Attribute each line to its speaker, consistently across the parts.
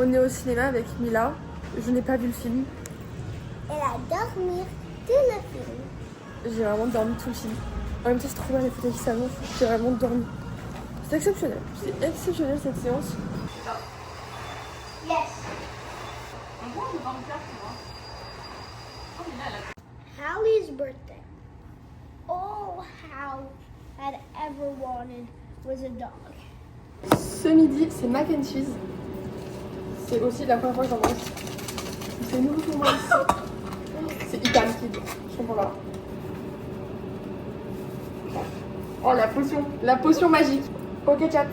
Speaker 1: On est au cinéma avec Mila. Je n'ai pas vu le film.
Speaker 2: Elle a dormi tout le film.
Speaker 1: J'ai vraiment dormi tout le film. En même temps, c'est trop bien les photos qui s'annoncent. J'ai vraiment dormi. C'est exceptionnel. C'est exceptionnel cette séance.
Speaker 2: Yes. Hallie's birthday. All Hal had ever wanted was a dog.
Speaker 1: Ce midi, c'est mac and cheese. C'est aussi la première fois que j'en mange. C'est nouveau pour moi ici. C'est hyper liquide. Je comprends pas. Oh, la potion magique. Ok, chat.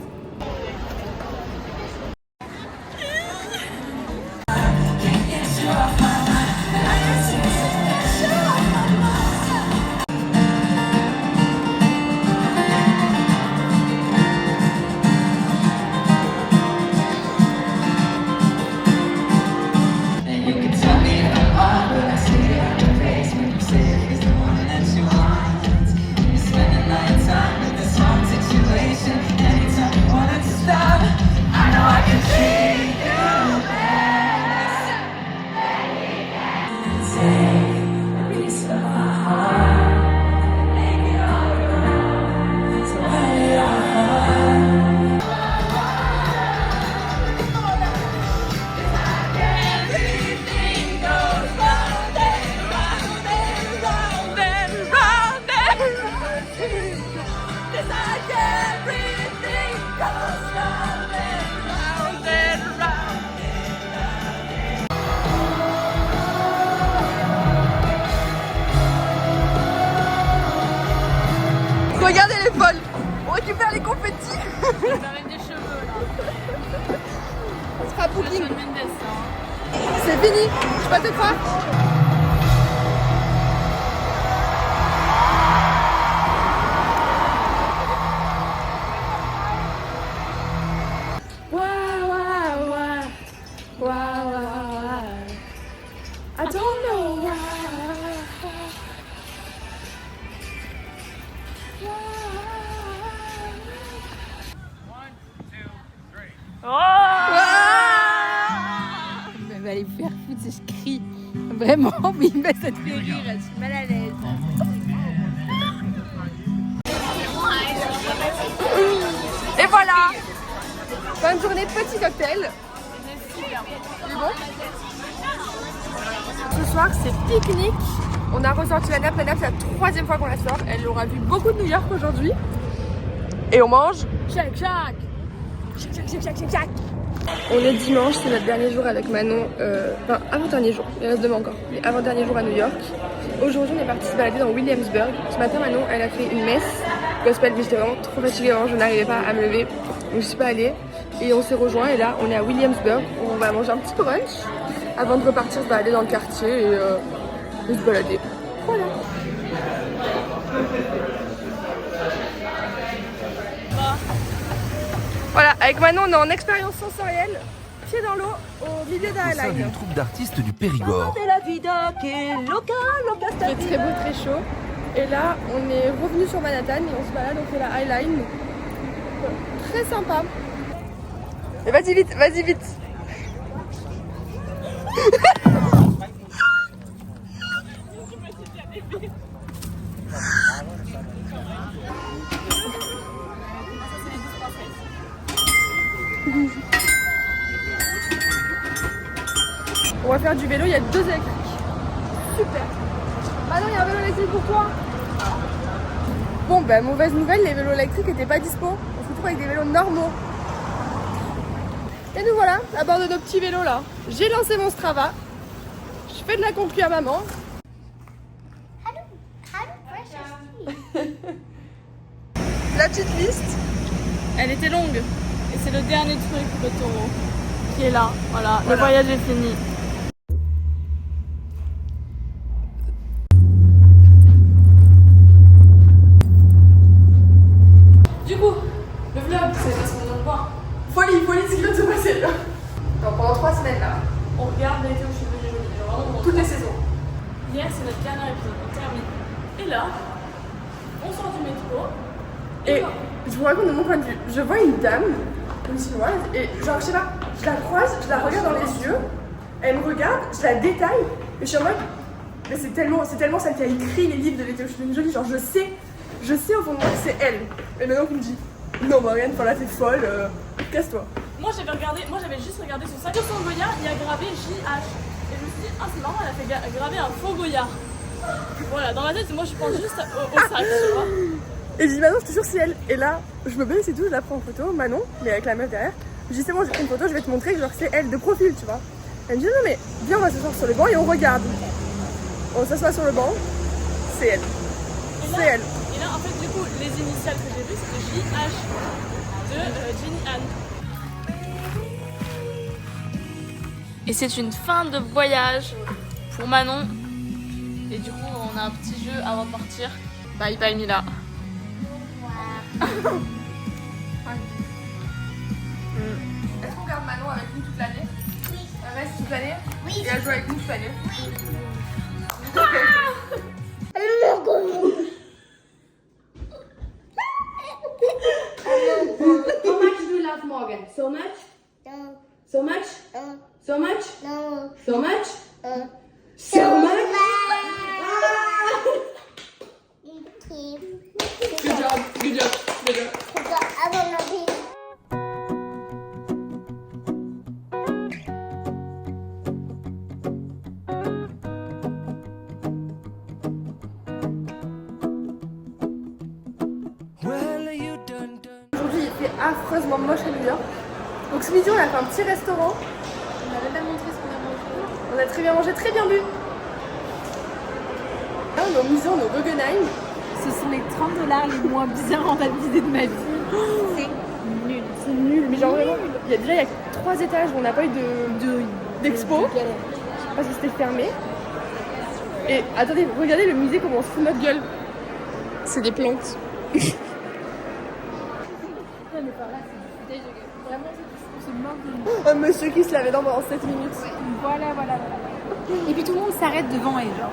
Speaker 1: Regardez les folles. On récupère les confettis.
Speaker 3: Ça ramène des cheveux là.
Speaker 1: On sera booking.
Speaker 3: Shawn Mendes, hein.
Speaker 1: C'est fini. Je peux pas te croire. I don't know why.
Speaker 3: Elle va aller me faire foutre si je crie. Vraiment, mais ça te fait rire, je suis mal à l'aise.
Speaker 1: Et voilà. Bonne journée de petit cocktail. C'est bon. Ce soir c'est pique-nique. On a ressorti la nappe. La nappe c'est la 3e fois qu'on la sort. Elle aura vu beaucoup de New York aujourd'hui. Et on mange.
Speaker 3: Chac, chac.
Speaker 1: On est dimanche, c'est notre dernier jour avec Manon, enfin avant-dernier jour, il reste demain encore, mais avant-dernier jour à New York. Aujourd'hui on est parti se balader dans Williamsburg. Ce matin Manon elle a fait une messe gospel, mais j'étais vraiment trop fatiguée, je n'arrivais pas à me lever, donc je suis pas allée. Et on s'est rejoint et là on est à Williamsburg, on va manger un petit brunch avant de repartir se balader dans le quartier et se balader. Voilà. Voilà, avec Manon, on est en expérience sensorielle, pied dans l'eau, au milieu d'un
Speaker 4: Au sein
Speaker 1: highline.
Speaker 4: d'une troupe d'artistes du Périgord.
Speaker 1: Il fait très beau, très chaud. Et là, on est revenu sur Manhattan et on se balade, on fait la highline. Très sympa. Et vas-y vite, vas-y vite. On va faire du vélo, il y a 2 électriques. Super. Ah non, il y a un vélo électrique pour toi. Bon, bah mauvaise nouvelle, les vélos électriques n'étaient pas dispo. On se retrouve avec des vélos normaux. Et nous voilà, à bord de nos petits vélos là. J'ai lancé mon Strava. Je fais de la concu à maman.
Speaker 2: How do brush his teeth?
Speaker 1: La petite liste.
Speaker 3: Elle était longue. Et c'est le dernier truc, le taureau, qui est là. Voilà, le voyage est fini.
Speaker 1: Du coup, le vlog, c'est parce qu'on en voit. Folie, ce qui vient de se passer là. Donc pendant 3 semaines là, on regarde l'été aux cheveux des jolis. Genre vraiment toutes les saisons.
Speaker 3: Hier, c'est notre dernier épisode, on termine. Et là, on sort du métro.
Speaker 1: Et je vous raconte de mon point de vue. Je vois une dame une chinoise, et genre, je sais pas, je la croise, je la regarde dans les yeux, elle me regarde, je la détaille, et je suis en mode, mais c'est tellement celle qui a écrit les livres de l'été où je suis devenue jolie, genre je sais au fond de moi que c'est elle. Et maintenant qu'on me dit, non Morgane, enfin là t'es folle, casse-toi.
Speaker 3: Moi j'avais juste regardé sur ça. Sur son Goya, il y a gravé JH. Et je me suis dit, ah c'est marrant, elle a fait graver un faux Goya. Voilà, dans ma tête, moi je pense juste au sac, tu vois.
Speaker 1: Et je dis, Manon, je te jure, c'est elle. Et là, je me baisse et tout, je la prends en photo, Manon, mais avec la meuf derrière. Je dis, c'est bon, j'ai pris une photo, je vais te montrer que genre c'est elle de profil, tu vois. Elle me dit, non mais viens, on va s'asseoir sur le banc et on regarde. On s'assoit sur le banc, c'est elle. C'est elle.
Speaker 3: Et là, en fait, du coup, les initiales que j'ai vues, c'était JH de Jenny Anne. Et c'est une fin de voyage pour Manon. Et du coup, on a un petit jeu avant de partir. Bye bye Mila.
Speaker 1: Est-ce qu'on garde Manon avec nous toute l'année? Oui. Elle reste toute l'année? Oui. Et elle joue avec nous toute l'année? Oui.
Speaker 5: How much do you love Morgan? So much?
Speaker 2: No.
Speaker 5: So much?
Speaker 2: No.
Speaker 5: So much?
Speaker 2: No.
Speaker 5: So much?
Speaker 2: No.
Speaker 5: So much?
Speaker 1: Good job, good job, good job.
Speaker 2: I don't know.
Speaker 1: Aujourd'hui il fait affreusement moche à New York. Donc ce midi on a fait un petit restaurant.
Speaker 3: On avait pas montré ce qu'on a mangé.
Speaker 1: On a très bien mangé, très bien bu. Là on est au musée, on est au Guggenheim.
Speaker 6: Ce sont les 30$ les moins bien rentabilisés de ma vie.
Speaker 1: C'est nul, mais genre vraiment, il y a 3 étages où on n'a pas eu d'expo parce que c'était fermé. Et attendez, regardez le musée comment on se fout de notre gueule. C'est des plantes. Un monsieur qui se lavait dans pendant 7 minutes.
Speaker 6: Voilà. Et puis tout le monde s'arrête devant elle, genre.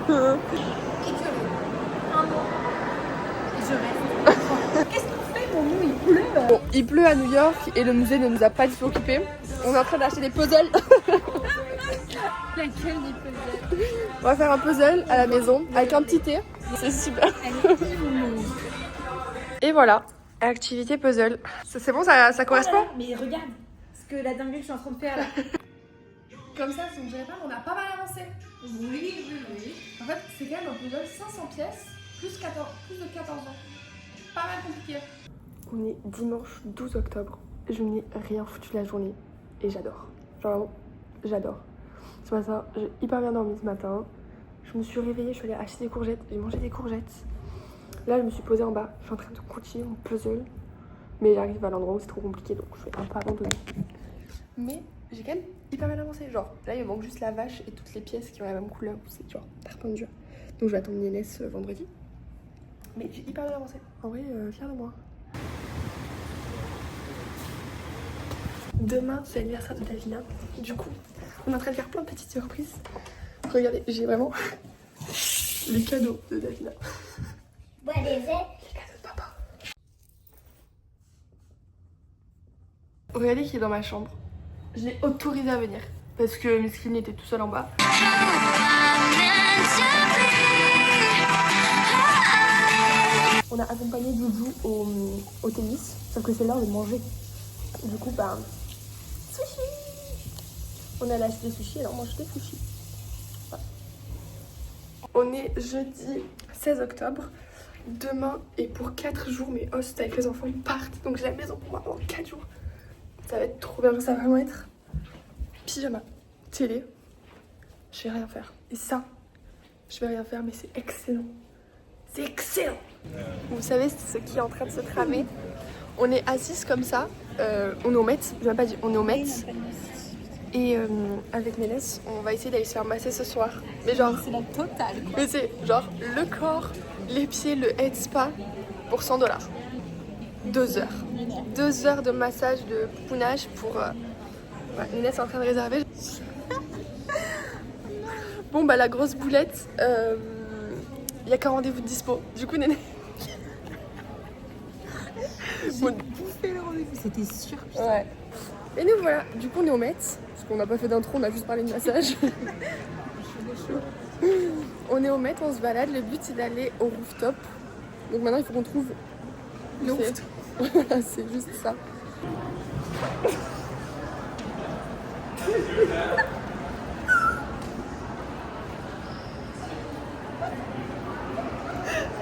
Speaker 6: Qu'est-ce qu'on fait, mon nous? Il pleut.
Speaker 1: Bon, il pleut à New York et le musée ne nous a pas du tout occupés. On est en train d'acheter des puzzles.
Speaker 6: Laquelle des puzzles?
Speaker 1: On va faire un puzzle à la maison avec un petit thé. C'est super. Et voilà, activité puzzle. C'est bon, ça correspond?
Speaker 6: Mais regarde ce que la dinguerie que je suis en train de faire là.
Speaker 1: Comme ça, si on ne dirait pas, on n'a pas mal avancé.
Speaker 6: Oui.
Speaker 1: En fait, c'est quand même un puzzle 500 pièces, plus de 14 ans. Pas mal compliqué. On est dimanche 12 octobre. Je n'ai rien foutu la journée. Et j'adore. Genre vraiment, j'adore. Ce matin, j'ai hyper bien dormi ce matin. Je me suis réveillée, je suis allée acheter des courgettes. J'ai mangé des courgettes. Là, je me suis posée en bas. Je suis en train de continuer mon puzzle. Mais j'arrive à l'endroit où c'est trop compliqué, donc je vais un peu abandonner. Mais j'ai quand même hyper bien avancé. Genre, là, il me manque juste la vache et toutes les pièces qui ont la même couleur. C'est genre perpendiculaire. Donc, je vais attendre Nienès vendredi. Mais j'ai hyper bien avancé. En vrai, fière de moi. Demain, c'est l'anniversaire de Davina. Du coup, on est en train de faire plein de petites surprises. Regardez, j'ai vraiment les cadeaux de Davina.
Speaker 2: What is it?
Speaker 1: Les cadeaux de papa. Regardez qui est dans ma chambre. Je l'ai autorisé à venir parce que Miskin était tout seul en bas. On a accompagné Doudou au tennis, sauf que c'est l'heure de manger. Du coup, bah, sushi. On a acheté des sushis, alors on mange des sushis. Voilà. On est jeudi 16 octobre. Demain et pour 4 jours, mes hosts avec les enfants partent. Donc j'ai la maison pour moi pendant 4 jours. Ça va être trop bien, ça va vraiment être pyjama, télé. Je vais rien faire. Et ça, je vais rien faire, mais c'est excellent. C'est excellent. Vous savez ce qui est en train de se tramer? On est assises comme ça, on est au Met, je n'ai pas dit, on est au Met. Et avec Ménès, on va essayer d'aller se faire masser ce soir. Mais genre,
Speaker 6: C'est la totale, quoi.
Speaker 1: mais c'est genre le corps, les pieds, le head spa pour $100. 2 heures. 2 heures de massage, de pouponage pour... Ouais, Ménès est en train de réserver. Bon bah la grosse boulette, il y a qu'un rendez-vous de dispo. Du coup Néné...
Speaker 6: J'ai bouffé le rendez-vous, c'était sûr.
Speaker 1: Ouais. Et nous voilà, du coup on est au Met, parce qu'on n'a pas fait d'intro, on a juste parlé de massage. On est au Met, on se balade, le but c'est d'aller au rooftop. Donc maintenant il faut qu'on trouve le rooftop. Voilà, c'est juste ça.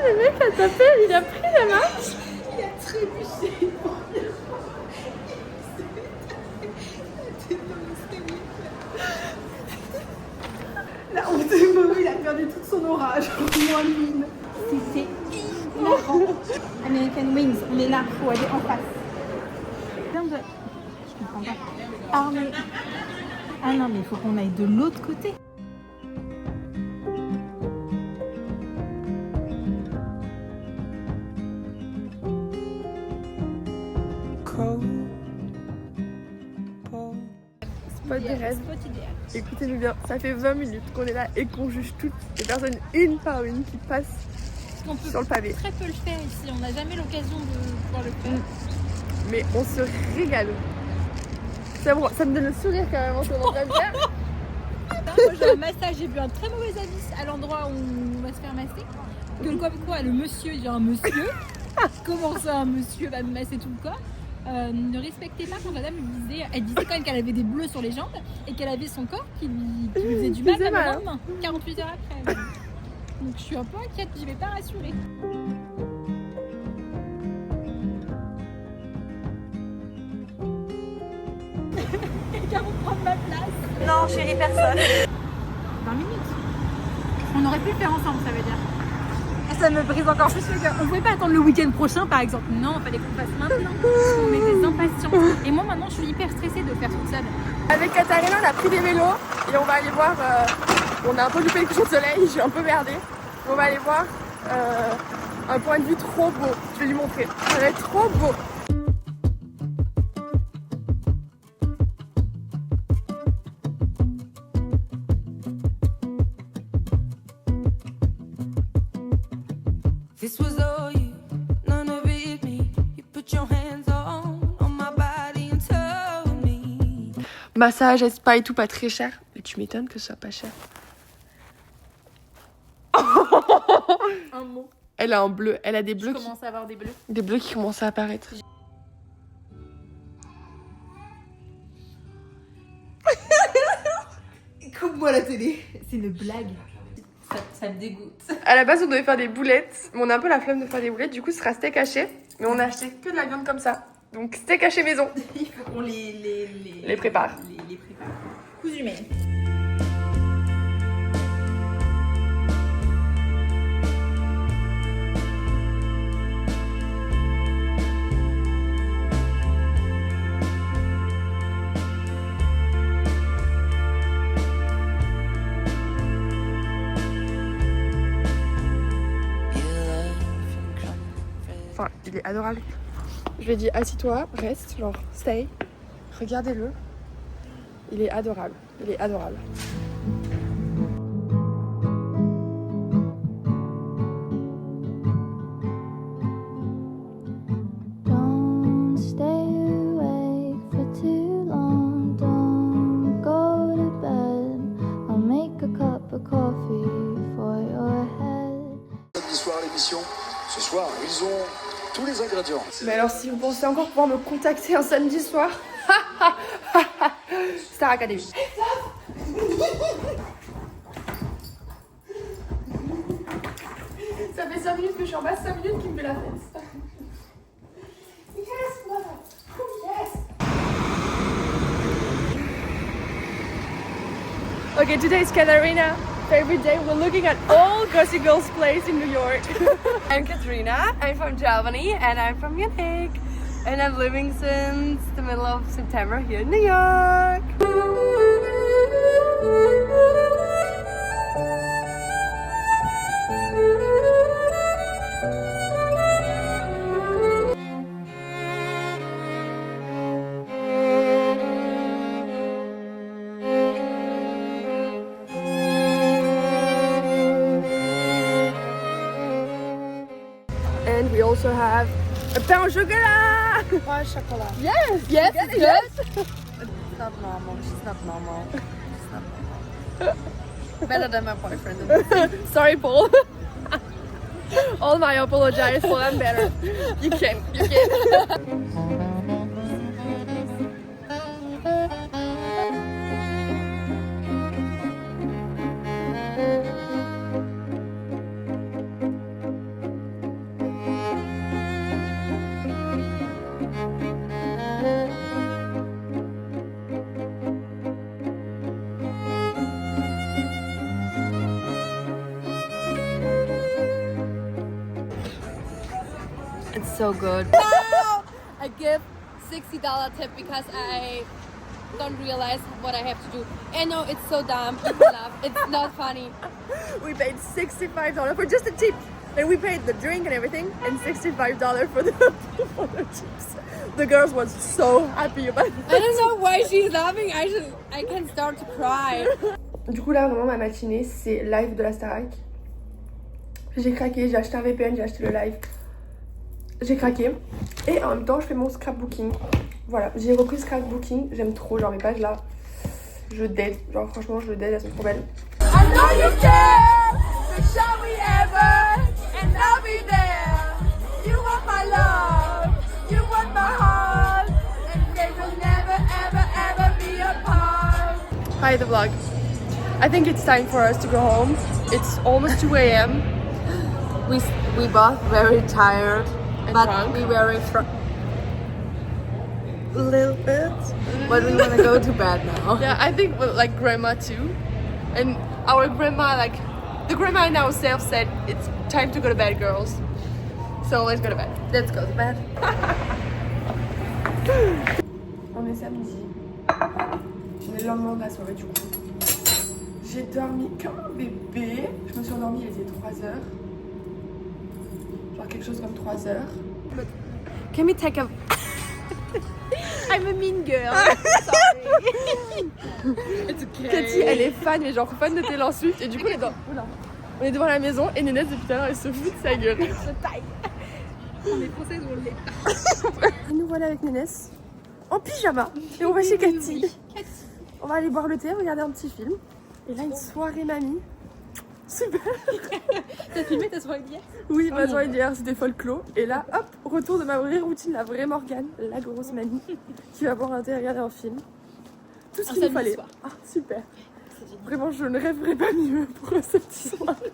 Speaker 1: Le mec a tapé, il a pris la marche.
Speaker 6: Il a trébuché. La honte de Momo, il a perdu toute son orage. Moi, mine. C'était hilarant. American Wings, on est là, faut aller en face. Plein de... Je comprends pas. Ah mais... Ah non, mais il faut qu'on aille de l'autre côté.
Speaker 1: Spot des rêves.
Speaker 6: Spot idéal.
Speaker 1: Écoutez-nous bien, ça fait 20 minutes qu'on est là et qu'on juge toutes les personnes une par une qui passent
Speaker 6: On peut
Speaker 1: sur le pavé.
Speaker 6: très peu le faire ici, on n'a jamais l'occasion de pouvoir le faire.
Speaker 1: Mais on se régale. Ça me donne le sourire carrément sur mon clavier.
Speaker 6: Moi j'ai un massage, j'ai vu un très mauvais avis à l'endroit où on va se faire masser. Que comme quoi le monsieur, il y a un monsieur. Comment ça un monsieur va me masser tout le corps? Ne respectez pas quand la dame lui disait, elle disait quand même qu'elle avait des bleus sur les jambes et qu'elle avait son corps qui lui faisait du mal
Speaker 1: faisait
Speaker 6: le
Speaker 1: mal,
Speaker 6: lendemain, 48 heures après. Donc je suis un peu inquiète, je vais pas rassurer. Quelqu'un va prendre ma place.
Speaker 3: Non, chérie, personne.
Speaker 6: 20 minutes. On aurait pu le faire ensemble, ça veut dire.
Speaker 3: Ça me brise encore plus le cœur.
Speaker 6: On pouvait pas attendre le week-end prochain par exemple. Non, il fallait qu'on fasse maintenant. On est des impatients. Et moi maintenant je suis hyper stressée de faire toute seule.
Speaker 1: Avec Katharina, on a pris des vélos et on va aller voir. On a un peu loupé le coucher de soleil, je suis un peu merdée. On va aller voir un point de vue trop beau. Je vais lui montrer. Ça va être trop beau.
Speaker 7: This was all you, none of it me. You put your hands on my body and told me.
Speaker 1: Massage, spa et tout, pas très cher. Mais tu m'étonnes que ce soit pas cher.
Speaker 6: Un mot.
Speaker 1: Elle a un bleu, elle a des
Speaker 6: Je
Speaker 1: bleus,
Speaker 6: commence à avoir des bleus.
Speaker 1: des bleus qui commencent à apparaître.
Speaker 6: Coupe-moi la télé. C'est une blague. Ça me dégoûte.
Speaker 1: À la base, on devait faire des boulettes, mais on a un peu la flemme de faire des boulettes, du coup, ce sera steak haché. Mais on a acheté que de la viande comme ça. Donc, steak haché maison.
Speaker 6: Il faut qu'on
Speaker 1: Les prépare.
Speaker 6: Les prépare. Coups humaines.
Speaker 1: Enfin, il est adorable. Je lui ai dit, assis-toi, reste, genre, stay. Regardez-le. Il est adorable. Il est adorable.
Speaker 2: Don't stay awake for too long. Don't go to bed. I'll make a cup of coffee for your head.
Speaker 8: Samedi soir à l'émission. Ce soir, ils ont tous les ingrédients.
Speaker 1: Mais alors, si vous pensez encore pouvoir me contacter un samedi soir, Star Academy. Ça fait 5 minutes que je suis en bas, 5 minutes qu'il me fait la fête. Yes, mother. Yes. Okay, today is Katharina. Favorite day. We're looking at all Gossip Girl's place in New York.
Speaker 3: I'm Katrina, I'm from Germany, and I'm from Munich. And I'm living since the middle of September here in New York.
Speaker 1: And we also have Pain au chocolat!
Speaker 6: Pas chocolat.
Speaker 1: Yes! Yes, it's good!
Speaker 6: It's not normal. She's not normal. She's not normal. Better than my boyfriend.
Speaker 1: Sorry, Paul. All my apologize for I'm better. You can.
Speaker 6: It's so good. I give $60 tip because I don't realize what I have to do. I know it's so dumb. People laugh. It's not funny.
Speaker 1: We paid $65 for just a tip. And we paid the drink and everything and $65 for the tips. The girls was so happy about it.
Speaker 6: I don't know why she's laughing. I can start to cry.
Speaker 1: Du coup là vraiment ma matinée c'est live de la Starac. J'ai craqué, j'ai acheté un VPN, j'ai acheté le live. J'ai craqué. Et en même temps je fais mon scrapbooking. Voilà, j'ai repris scrapbooking, j'aime trop genre mes pages là. Je dead, genre franchement je dead, elles sont trop belles. I know you care, so shall we ever, and I'll be there. You want my love, you want my heart, and they will never ever ever be apart. Hi the vlog. I think it's time for us to go home. It's almost 2 a.m.
Speaker 6: We both very tired,
Speaker 1: And
Speaker 6: but
Speaker 1: drunk.
Speaker 6: we very
Speaker 1: A little bit.
Speaker 6: but we want to go to bed now.
Speaker 1: Yeah, I think like grandma too. And our grandma, like the grandma and ourselves said it's time to go to bed, girls. So let's go to bed.
Speaker 6: Let's go to bed.
Speaker 1: On est samedi. On est le lendemain de la soirée du coup. J'ai dormi comme un bébé. Je me suis endormie, il était 3h. Genre quelque chose comme 3h.
Speaker 6: Can we take a... I'm a mean girl. It's okay.
Speaker 1: Cathy, elle est fan, mais genre fan de Taylor Swift. Et du coup, on est devant la maison et Nénès depuis tout à l'heure, elle se fout de sa gueule.
Speaker 6: On est françaises, on l'est.
Speaker 1: Et nous voilà avec Nénès en pyjama. Et on va chez Cathy. On va aller boire le thé, regarder un petit film. Et là, une soirée mamie. Super.
Speaker 6: T'as filmé ta soirée d'hier?
Speaker 1: Oui, ma soirée d'hier, c'était folklore. Et là, hop, retour de ma vraie routine, la vraie Morgane, la grosse mamie, qui va boire un thé et regarder un film. Tout ce qu'il nous fallait. Ah, super. Vraiment, je ne rêverais pas mieux pour cette soirée.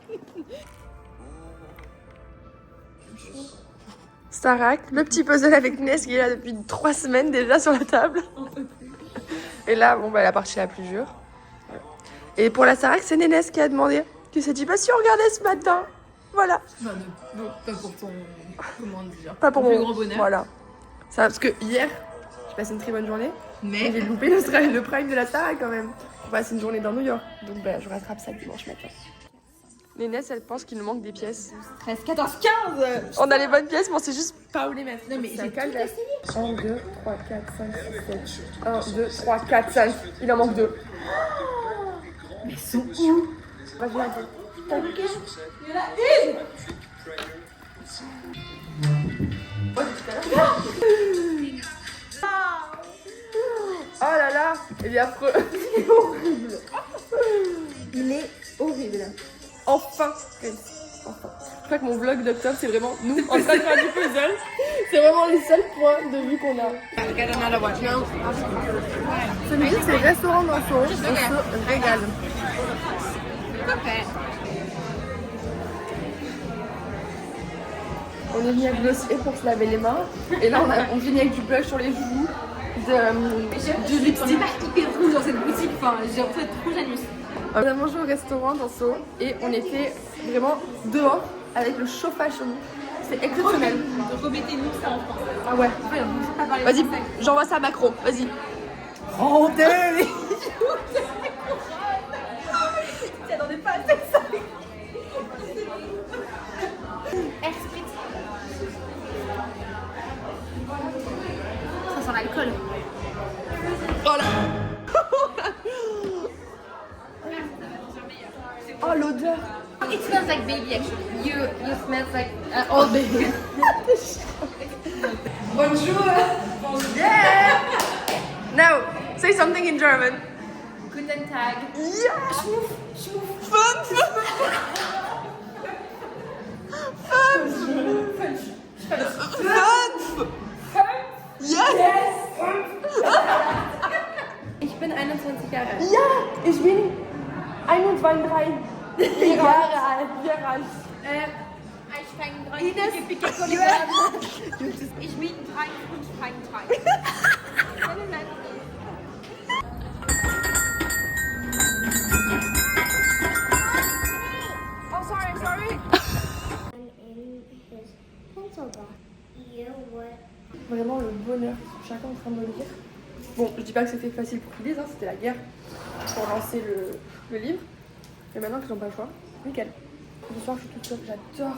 Speaker 1: Starac, le petit puzzle avec Ness qui est là depuis 3 semaines déjà sur la table. Et là, bon, bah, la partie la plus dure. Et pour la Starac, c'est Nénès qui a demandé. Tu sais, pas si on regardait ce matin. Voilà.
Speaker 6: Non, pas pour ton... Comment dire?
Speaker 1: Pas pour
Speaker 6: Ton
Speaker 1: mon
Speaker 6: plus grand bonheur.
Speaker 1: Voilà. Ça, parce que hier, j'ai passé une très bonne journée. Mais j'ai loupé le prime de la Starac quand même. On passe une journée dans New York. Donc bah, je rattrape ça dimanche matin. Nénès, elle pense qu'il nous manque des pièces.
Speaker 6: 13, 14, 15.
Speaker 1: On a les bonnes pièces, mais on sait juste pas où les mettre.
Speaker 6: Non, mais
Speaker 1: c'est un
Speaker 6: j'ai
Speaker 1: calvaire. 1, 2, 3, 4, 5, 6, 7. 1, 2, 3, 4, 5. Il en manque 2.
Speaker 6: Mais ils sont où?
Speaker 1: Vas-y, vas-y.
Speaker 6: Il y en a une.
Speaker 1: Oh là là, il est affreux. Il est horrible. Il est horrible. Enfin. Enfin. Je crois que mon vlog d'octobre, c'est vraiment nous en train de faire du puzzle. C'est vraiment les seuls points de vue qu'on a. Ce midi, c'est le restaurant d'Anso. On se régale. On est mis à Glossier pour se laver les mains. Et là, on finit avec du blush sur les joues. Du lipstick.
Speaker 6: C'est pas hyper rouge dans cette boutique. Enfin, j'ai en fait trop janus.
Speaker 1: On a mangé au restaurant d'Anso et on était vraiment dehors avec le chauffage chaud. C'est exceptionnel.
Speaker 6: Remettez-nous ça en France.
Speaker 1: Ah ouais. Vas-y, j'envoie ça à Macron. Vas-y. Rendez.
Speaker 6: T'attendais pas à ça. Ça sent l'alcool.
Speaker 1: Oh là. Oh l'odeur.
Speaker 6: It smells like
Speaker 5: baby actually. You smell like old baby. Bonjour.
Speaker 1: Yeah! Now, say something in German.
Speaker 5: Guten Tag.
Speaker 1: Yeah! Fünf! Yes!
Speaker 5: Ich bin 21 Jahre alt.
Speaker 1: Ja! Ich bin 21 Jahre alt.
Speaker 6: Ich fange 3 Ich miete 3 und fange 3.
Speaker 1: Oh, sorry.
Speaker 2: in his pencil box. You would.
Speaker 1: Vraiment le bonheur, chacun en train de le lire. Bon, je dis pas que c'était facile pour qu'ils lisent, hein, c'était la guerre pour lancer le livre. Mais maintenant qu'ils n'ont pas le choix, nickel. Le soir, je suis toute seule, j'adore.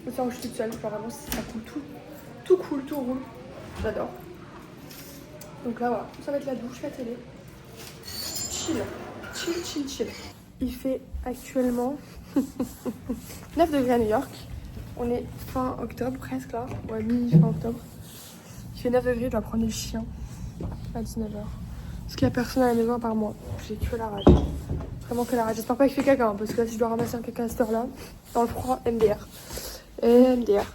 Speaker 1: Le soir où je suis toute seule, genre vraiment, ça coule tout cool, tout roule. J'adore. Donc là, voilà, ça va être la douche, la télé. Chill. Il fait actuellement 9 degrés à New York. On est fin octobre presque là, ouais, mi-fin octobre. Il fait 9 degrés, je dois prendre le chien à 19h. Parce qu'il n'y a personne à la maison à part moi. J'ai que la rage. Vraiment que la rage. J'espère pas qu'il fait caca, hein, parce que là, si je dois ramasser un caca à cette heure-là, dans le froid, MDR. MDR.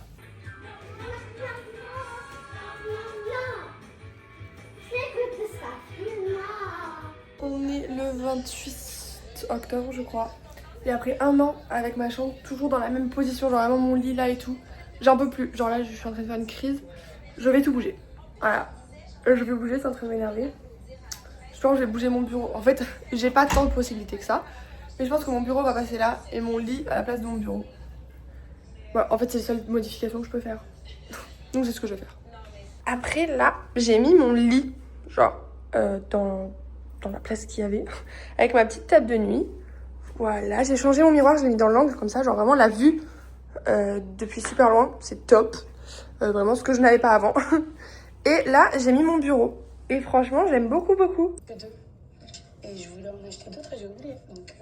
Speaker 1: On est le 28 octobre, je crois. Et après un an avec ma chambre, toujours dans la même position, genre vraiment mon lit là et tout. J'en peux plus. Genre là, je suis en train de faire une crise. Je vais tout bouger. Voilà. Je vais bouger, c'est en train de m'énerver. Je pense que je vais bouger mon bureau. En fait, j'ai pas tant de possibilités que ça. Mais je pense que mon bureau va passer là et mon lit à la place de mon bureau. Voilà, en fait, c'est la seule modification que je peux faire. Donc c'est ce que je vais faire. Après là, j'ai mis mon lit, genre, dans la place qu'il y avait, avec ma petite table de nuit. Voilà, j'ai changé mon miroir, je l'ai mis dans l'angle comme ça, genre vraiment la vue depuis super loin, c'est top. Vraiment ce que je n'avais pas avant. Et là, j'ai mis mon bureau. Et franchement, j'aime beaucoup.
Speaker 9: Et je voulais en acheter d'autres et j'ai oublié. Donc,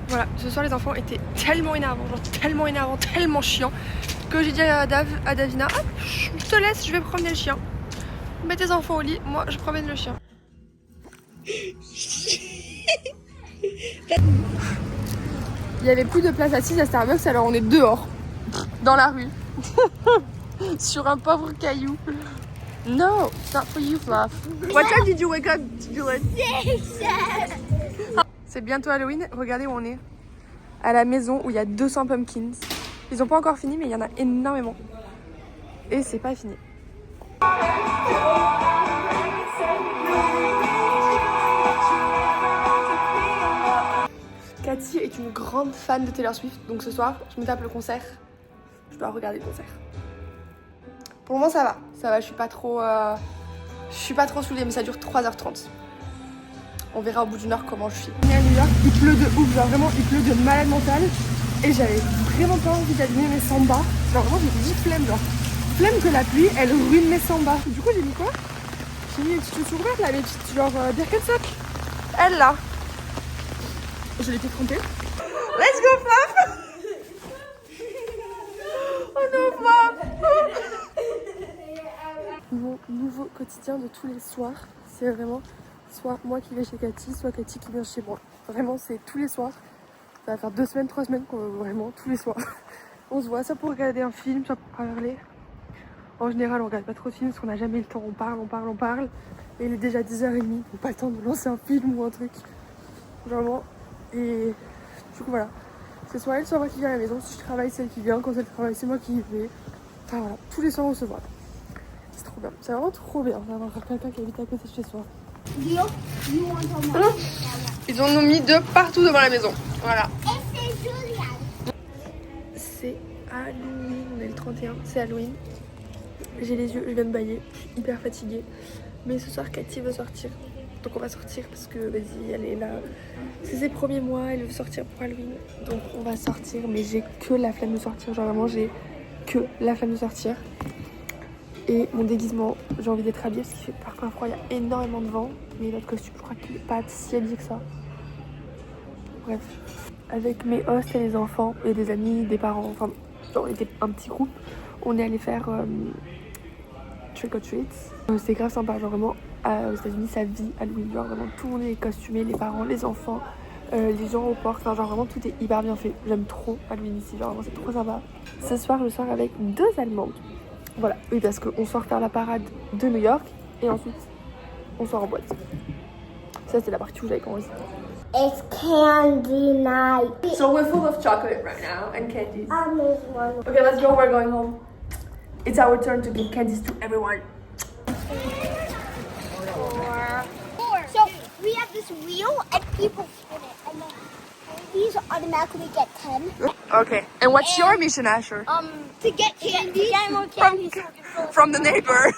Speaker 1: Voilà, ce soir les enfants étaient tellement énervants, tellement chiants, que j'ai dit à Davina, hop, je te laisse, je vais promener le chien. Mets tes enfants au lit, moi je promène le chien. Il y avait plus de place assise à Starbucks, alors on est dehors, dans la rue, sur un pauvre caillou. No, it's not for you, Fluff. What time did you wake up, Juliette? C'est bientôt Halloween, regardez où on est. À la maison où il y a 200 pumpkins. Ils ont pas encore fini, mais il y en a énormément. Et c'est pas fini. Cathy est une grande fan de Taylor Swift, donc ce soir, je me tape le concert. Je dois regarder le concert. Pour le moment, ça va, je suis pas trop saoulée, mais ça dure 3h30. On verra au bout d'une heure comment je suis. On est à New York, il pleut de ouf, genre vraiment il pleut de malade mental. Et j'avais vraiment pas envie d'allumer mes sambas. Genre vraiment j'ai dit flemme, genre flemme que la pluie elle ruine mes sambas. Du coup j'ai mis quoi? J'ai mis une petite chaussure verte là, mes petites genre Birkenstock. Elle là. Je l'ai fait tromper. Let's go Fluff. Oh non Fluff. Mon nouveau quotidien de tous les soirs, c'est vraiment soit moi qui vais chez Cathy, soit Cathy qui vient chez moi. Vraiment, c'est tous les soirs. Ça va faire 2 semaines, 3 semaines, vraiment, tous les soirs. On se voit, soit pour regarder un film, soit pour parler. En général, on regarde pas trop de films parce qu'on n'a jamais le temps. On parle. Et il est déjà 10h30, donc pas le temps de lancer un film ou un truc. Vraiment. Et du coup, voilà. C'est soit elle, soit moi qui vient à la maison. Si je travaille, c'est elle qui vient. Quand elle travaille, c'est moi qui y vais. Enfin voilà, tous les soirs, on se voit. C'est trop bien. C'est vraiment trop bien d'avoir quelqu'un qui habite à côté de chez soi. Ils ont mis de partout devant la maison. Voilà. C'est Halloween, on est le 31, c'est Halloween. J'ai les yeux, je viens de bailler, je suis hyper fatiguée. Mais ce soir, Cathy veut sortir. Donc on va sortir parce que vas-y, elle est là. C'est ses premiers mois, elle veut sortir pour Halloween. Donc on va sortir, mais j'ai que la flemme de sortir. Genre vraiment, j'ai que la flemme de sortir. Et mon déguisement, j'ai envie d'être habillée parce qu'il fait parfois froid, il y a énormément de vent. Mais notre costume, je crois qu'il est pas si habillé que ça. Bref. Avec mes hosts et les enfants et des amis, des parents, enfin, on était un petit groupe. On est allé faire trick or treat. C'est grave sympa, genre vraiment, aux États-Unis, ça vit Halloween. Genre vraiment, tout le monde est costumé, les parents, les enfants, les gens au port. Enfin, genre vraiment, tout est hyper bien fait. J'aime trop Halloween ici, genre vraiment, c'est trop sympa. Ce soir, je sors avec 2 Allemandes. Voilà, oui, parce qu'on sort faire la parade de New York et ensuite, on sort en boîte. Ça, c'est la partie où j'avais commencé.
Speaker 2: It's candy night.
Speaker 1: So we're full of chocolate right now and candies.
Speaker 2: I made one.
Speaker 1: Okay, let's go. We're going home. It's our turn to give candies to everyone.
Speaker 2: So we have this wheel and people spin it, and then these automatically get 10.
Speaker 1: Okay. And what's your mission, Asher?
Speaker 2: To get candy. Get more candy.
Speaker 1: From the neighbor.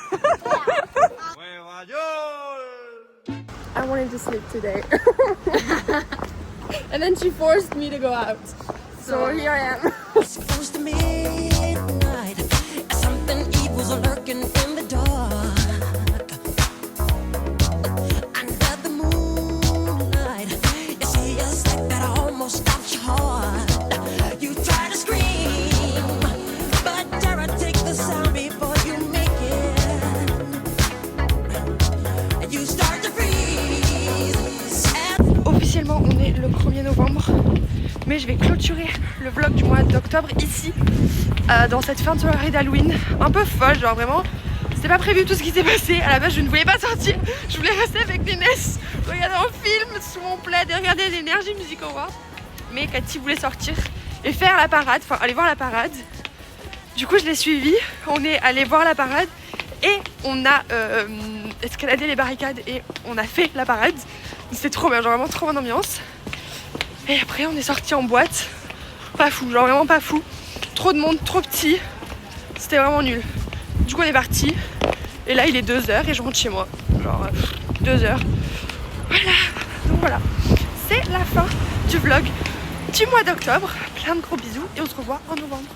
Speaker 2: Yeah.
Speaker 1: I wanted to sleep today. And then she forced me to go out. So here I am.
Speaker 7: It's close to midnight. Something evil's lurking in the dark. Under the moonlight, you see a sight that almost stops your heart. You try to scream, but terror takes the sound before you make it. You start to freeze.
Speaker 1: Officiellement, on est le 1er novembre. Mais je vais clôturer le vlog du mois d'octobre ici, dans cette fin de soirée d'Halloween. Un peu folle, genre vraiment. C'était pas prévu tout ce qui s'est passé. À la base, je ne voulais pas sortir. Je voulais rester avec Inès, regarder un film sous mon plaid et regarder l'énergie Music Awards. Mais Cathy voulait sortir et faire la parade, enfin aller voir la parade. Du coup, je l'ai suivie. On est allé voir la parade et on a escaladé les barricades et on a fait la parade. C'était trop bien, genre vraiment trop bonne ambiance. Et après on est sorti en boîte. Pas fou, genre vraiment pas fou. Trop de monde, trop petit. C'était vraiment nul. Du coup on est parti. Et là il est 2h et je rentre chez moi. Genre 2h. Voilà. Donc voilà. C'est la fin du vlog du mois d'octobre. Plein de gros bisous et on se revoit en novembre.